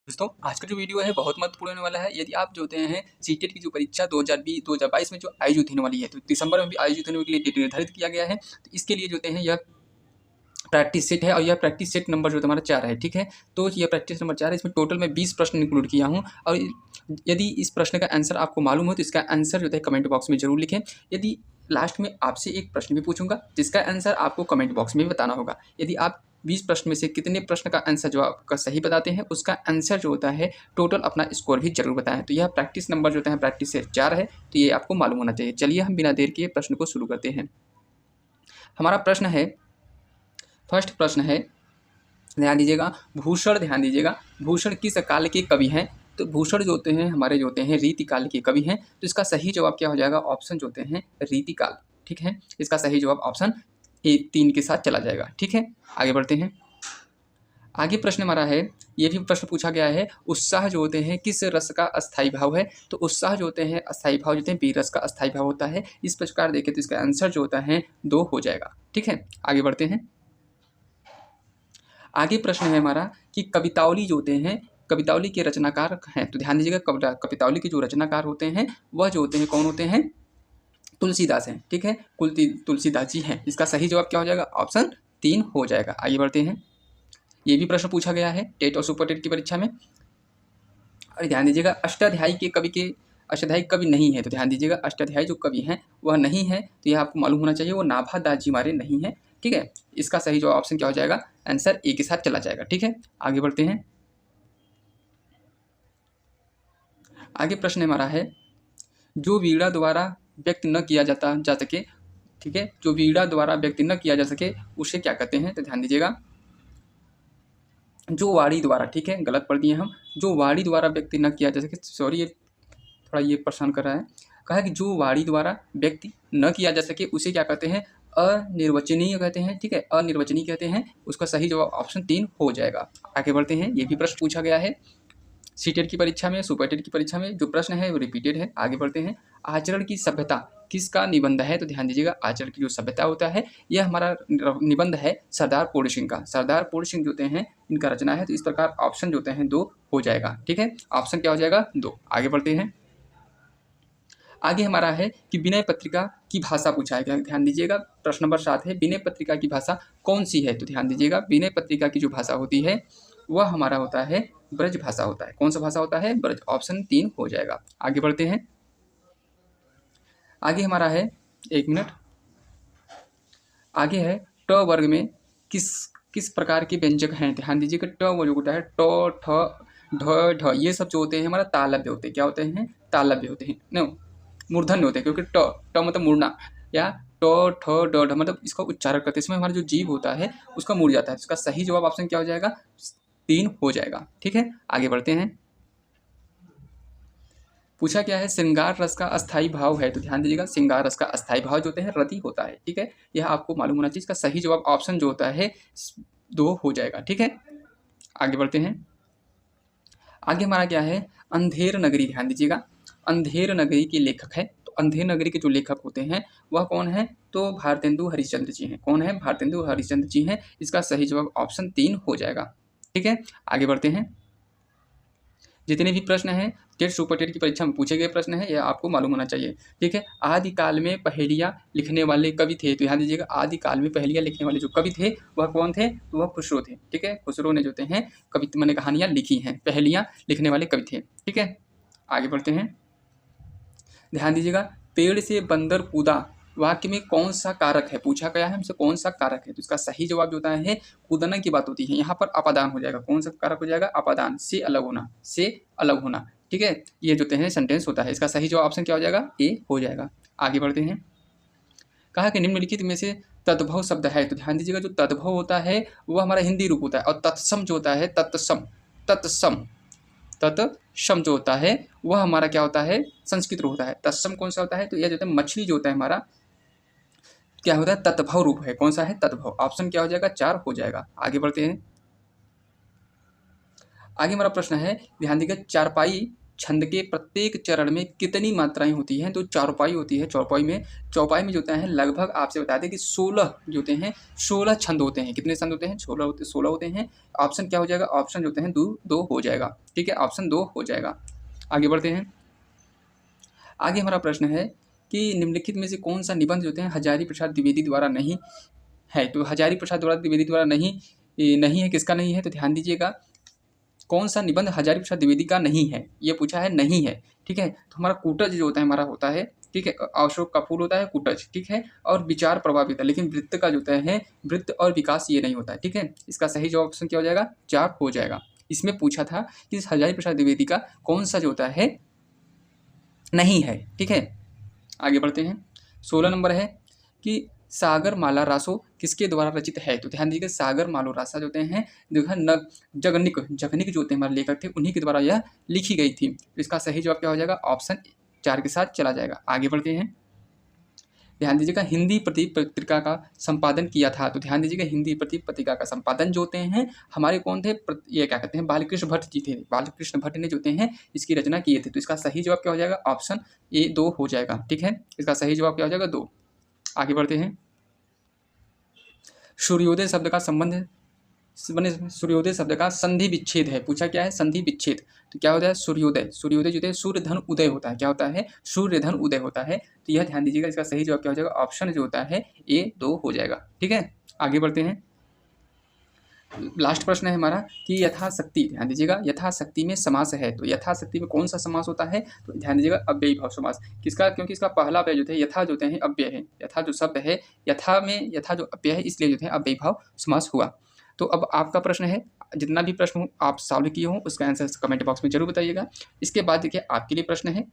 दोस्तों आज का जो वीडियो है बहुत महत्वपूर्ण होने वाला है। यदि आप जो होते हैं सीटेट की जो परीक्षा 2022 में जो आयोजित होने वाली है, तो दिसंबर में भी आयोजित होने के लिए डेट निर्धारित किया गया है। तो इसके लिए जो होते हैं यह प्रैक्टिस सेट है और यह प्रैक्टिस सेट नंबर जो हमारा 4 है, ठीक है। तो यह प्रैक्टिस नंबर 4 है, इसमें टोटल मैं 20 प्रश्न इंक्लूड किया हूँ। और यदि इस प्रश्न का आंसर आपको मालूम हो तो इसका आंसर जो है कमेंट बॉक्स में जरूर लिखें। यदि लास्ट में आपसे एक प्रश्न भी पूछूंगा जिसका आंसर आपको कमेंट बॉक्स में भी बताना होगा। यदि आप 20 प्रश्न में से कितने प्रश्न का आंसर जो आपका सही बताते हैं उसका आंसर जो होता है टोटल अपना स्कोर भी जरूर बताएं। तो यह प्रैक्टिस नंबर जो होता है प्रैक्टिस सेट 4 है, तो ये आपको मालूम होना चाहिए। चलिए हम बिना देर के प्रश्न को शुरू करते हैं। हमारा प्रश्न है, फर्स्ट प्रश्न है, ध्यान दीजिएगा, भूषण, ध्यान दीजिएगा, भूषण किस काल के कवि हैं? तो भूषण जो होते हैं हमारे जो होते हैं रीतिकाल के कवि हैं। तो इसका सही जवाब क्या हो जाएगा? ऑप्शन जो होते हैं रीतिकाल, ठीक है। इसका सही जवाब ऑप्शन ए 3 के साथ चला जाएगा, ठीक है। आगे बढ़ते हैं। आगे प्रश्न हमारा है, ये भी प्रश्न पूछा गया है, उत्साह जो होते हैं किस रस का अस्थाई भाव है? तो उत्साह जो होते हैं अस्थाई भाव जो होते हैं बी रस का अस्थाई भाव होता है। इस प्रकार देखें तो इसका आंसर जो होता है 2 हो जाएगा, ठीक है। आगे बढ़ते हैं। आगे प्रश्न है हमारा कि कवितावली जो होते हैं, कवितावली के रचनाकार हैं। तो ध्यान दीजिएगा, कवितावली के जो रचनाकार होते हैं वह जो होते हैं कौन होते हैं? तुलसीदास हैं, ठीक है। तुलसीदास जी हैं। इसका सही जवाब क्या हो जाएगा? ऑप्शन 3 हो जाएगा। आगे बढ़ते हैं। ये भी प्रश्न पूछा गया है टेट और सुपर टेट की परीक्षा में। और ध्यान दीजिएगा, अष्टाध्यायी के कवि के, अष्टाध्यायी कवि नहीं है। तो ध्यान दीजिएगा, अष्टाध्यायी जो कवि हैं वह नहीं है, तो यह आपको मालूम होना चाहिए, वो नाभा दास जी हमारे नहीं है, ठीक है। इसका सही जवाब ऑप्शन क्या हो जाएगा? आंसर ए के साथ चला जाएगा, ठीक है। आगे बढ़ते हैं। आगे प्रश्न हमारा है, जो वीणा द्वारा व्यक्त न किया जा सके, ठीक है, जो वीणा द्वारा व्यक्त न किया जा सके उसे क्या कहते हैं? तो ध्यान दीजिएगा, जो वाणी द्वारा, ठीक है, गलत पढ़ दिए हम, जो वाणी द्वारा व्यक्त न किया जा सके, सॉरी ये थोड़ा ये परेशान कर रहा है। कहा कि जो वाणी द्वारा व्यक्त न किया जा सके उसे क्या कहते हैं? अनिर्वचनीय कहते हैं, ठीक है, अनिर्वचनीय कहते हैं। उसका सही जवाब ऑप्शन 3 हो जाएगा। आगे बढ़ते हैं। ये भी प्रश्न पूछा गया है सीटेट की परीक्षा में, सुपर टेट की परीक्षा में। जो प्रश्न है वो रिपीटेड है। आगे बढ़ते हैं। आचरण की सभ्यता किसका निबंध है? तो ध्यान दीजिएगा, आचरण की जो सभ्यता होता है यह हमारा निबंध है सरदार पूर्ण सिंह का। सरदार पूर्ण सिंह जो होते हैं इनका रचना है। तो इस प्रकार ऑप्शन जो होते हैं 2 हो जाएगा, ठीक है। ऑप्शन क्या हो जाएगा? 2। आगे बढ़ते हैं। आगे हमारा है कि विनय पत्रिका की भाषा पूछा है। ध्यान दीजिएगा, प्रश्न नंबर 7 है, विनय पत्रिका की भाषा कौन सी है? तो ध्यान दीजिएगा, विनय पत्रिका की जो भाषा होती है वह हमारा होता है ब्रज भाषा होता है। कौन सा भाषा होता है? ब्रज। ऑप्शन 3 हो जाएगा। आगे बढ़ते हैं। आगे हमारा है, 1 मिनट, आगे है ट वर्ग में किस किस प्रकार के व्यंजक हैं? ध्यान दीजिएगा, ट वो जो होता है ट, ठ, ढ, ढ, ये सब जो होते हैं हमारा तालव्य होते हैं। क्या होते हैं? तालव्य होते हैं, नो मूर्धन्य होते हैं, क्योंकि ट, ट मतलब मुड़ना, या ट, ठ, ड, ढ मतलब इसका उच्चारण करते हैं। इसमें हमारा जो जीव होता है उसका मुड़ जाता है। इसका सही जवाब ऑप्शन क्या हो जाएगा? 3 हो जाएगा, ठीक है। आगे बढ़ते हैं। पूछा क्या है? श्रृंगार रस का अस्थाई भाव है। तो ध्यान दीजिएगा, श्रृंगार रस का अस्थाई भाव जो होते हैं रति होता है, ठीक है। यह आपको मालूम होना चाहिए। इसका सही जवाब ऑप्शन जो होता है 2 हो जाएगा, ठीक है। आगे बढ़ते हैं। आगे हमारा क्या है? अंधेर नगरी। ध्यान दीजिएगा, अंधेर नगरी के लेखक है। तो अंधेर नगरी के जो लेखक होते हैं वह कौन है? तो भारतेंदु हरिश्चंद्र जी हैं। कौन है? भारतेंदु हरिश्चंद्र जी हैं। इसका सही जवाब ऑप्शन 3 हो जाएगा, ठीक है। आगे बढ़ते हैं। जितने भी प्रश्न हैं टेट सुपर टेट की परीक्षा में पूछे गए प्रश्न हैं, यह आपको मालूम होना चाहिए, ठीक है। आदिकाल में पहेलियाँ लिखने वाले कवि थे। तो ध्यान दीजिएगा, आदिकाल में पहेलियाँ लिखने वाले जो कवि थे वह कौन थे? तो वह खुसरो थे, ठीक है। खुसरो ने जो हैं कविता मैंने कहानियाँ लिखी हैं, पहेलियाँ लिखने वाले कवि थे, ठीक है। आगे बढ़ते हैं। ध्यान दीजिएगा, पेड़ से बंदर कूदा वाक्य में कौन सा कारक है? पूछा गया है हमसे कौन सा कारक है। तो इसका सही जवाब जो होता है कूदना की बात होती है। यहाँ पर अपादान हो जाएगा। कौन सा कारक हो जाएगा? अपादान, से अलग होना, से अलग होना, ठीक है। ये जो है सेंटेंस होता है। इसका सही जवाब ऑप्शन क्या हो जाएगा? ए हो जाएगा। आगे बढ़ते हैं। कहा कि निम्नलिखित में से तद्भव शब्द है। तो ध्यान दीजिएगा, जो तद्भव होता है वह हमारा हिंदी रूप होता है, और तत्सम जो होता है, तत्सम, तत्सम, तत्सम जो होता है वह हमारा क्या होता है? संस्कृत रूप होता है। तत्सम कौन सा होता है? तो यह जो है मछली जो होता है हमारा क्या होता है? तत्भव रूप है। कौन सा है? तत्भव। ऑप्शन क्या हो जाएगा? 4 हो जाएगा। आगे बढ़ते हैं। आगे हमारा प्रश्न है, ध्यान दीजिएगा, चारपाई छंद के प्रत्येक चरण में कितनी मात्राएं होती हैं? तो चौपाई होती है। चौपाई में जो होता है लगभग आपसे बता दें कि 16 जो होते हैं 16 छंद होते हैं। कितने छंद होते हैं? 16 होते हैं। ऑप्शन क्या हो जाएगा? ऑप्शन जो होते हैं दो हो जाएगा। ठीक है, ऑप्शन 2 हो जाएगा। आगे बढ़ते हैं। आगे हमारा प्रश्न है कि निम्नलिखित में से कौन सा निबंध जो होते हैं हजारी प्रसाद द्विवेदी द्वारा नहीं है? तो हजारी प्रसाद द्विवेदी द्वारा नहीं है। किसका नहीं है? तो ध्यान दीजिएगा, कौन सा निबंध हजारी प्रसाद द्विवेदी का नहीं है? ये पूछा है, नहीं है। ठीक है, तो हमारा कूटज जो होता है हमारा होता है। ठीक है, अशोक का फूल होता है कूटज। ठीक है, और विचार प्रभावित है, लेकिन वृत्त का जो होता है वृत्त और विकास ये नहीं होता है। ठीक है, इसका सही जवाब ऑप्शन क्या हो जाएगा? 4 हो जाएगा। इसमें पूछा था कि हजारी प्रसाद द्विवेदी का कौन सा जो होता है नहीं है। ठीक है, आगे बढ़ते हैं। 16 नंबर है कि सागर माला रासो किसके द्वारा रचित है? तो ध्यान दीजिए, सागर मालो रासा जो होते हैं जगनिक जो होते हैं हमारे लेखक थे, उन्हीं के द्वारा यह लिखी गई थी। तो इसका सही जवाब क्या हो जाएगा? ऑप्शन 4 के साथ चला जाएगा। आगे बढ़ते हैं। ध्यान दीजिएगा, हिंदी प्रदीप पत्रिका का संपादन किया था। तो ध्यान दीजिएगा, हिंदी प्रदीप पत्रिका का संपादन जो होते हैं हमारे कौन थे? ये क्या कहते हैं? बालकृष्ण भट्ट जी थे। बालकृष्ण भट्ट ने जो होते हैं इसकी रचना किए थे। तो इसका सही जवाब क्या हो जाएगा? ऑप्शन ए 2 हो जाएगा। ठीक है, इसका सही जवाब क्या हो जाएगा? 2। आगे बढ़ते हैं। सूर्योदय शब्द का संबंध सूर्योदय शब्द का संधि विच्छेद है। पूछा क्या है? संधि विच्छेद। तो क्या होता है? सूर्योदय जो होता है सूर्य धन उदय होता है। क्या होता है? सूर्य धन उदय होता है। तो यह ध्यान दीजिएगा, इसका सही जवाब क्या हो जाएगा? ऑप्शन जो होता है ए 2 हो जाएगा। ठीक है, आगे बढ़ते हैं। लास्ट प्रश्न है हमारा कि यथाशक्ति, ध्यान दीजिएगा, यथाशक्ति में समास है। तो यथाशक्ति में कौन सा समास होता है? तो ध्यान दीजिएगा, अव्ययी भाव समास। किसका? क्योंकि इसका पहला अव्यय जो है यथा जो है अव्यय है। यथा जो शब्द है, यथा जो अव्यय है, इसलिए जो है अव्ययी भाव समास हुआ। तो अब आपका प्रश्न है, जितना भी प्रश्न हो आप सॉल्व किए हो उसका आंसर कमेंट बॉक्स में जरूर बताइएगा। इसके बाद देखिए आपके लिए प्रश्न है,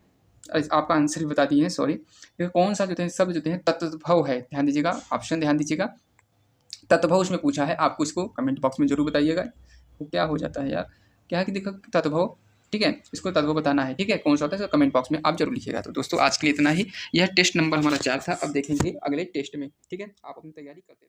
आपका आंसर भी बता दिए हैं, सॉरी। कौन सा जो है शब्द जो है तत्भव है? ध्यान दीजिएगा, ऑप्शन ध्यान दीजिएगा, तत्भव उसमें पूछा है। आपको इसको कमेंट बॉक्स में जरूर बताइएगा। वो क्या हो जाता है यार, क्या है कि देखो तत्भव, ठीक है, इसको तत्भव बताना है। ठीक है, कौन सा होता है इसको कमेंट बॉक्स में आप जरूर लिखिएगा। तो दोस्तों आज के लिए इतना ही। यह टेस्ट नंबर हमारा 4 था। अब देखेंगे अगले टेस्ट में। ठीक है, आप अपनी तैयारी करते रहिए।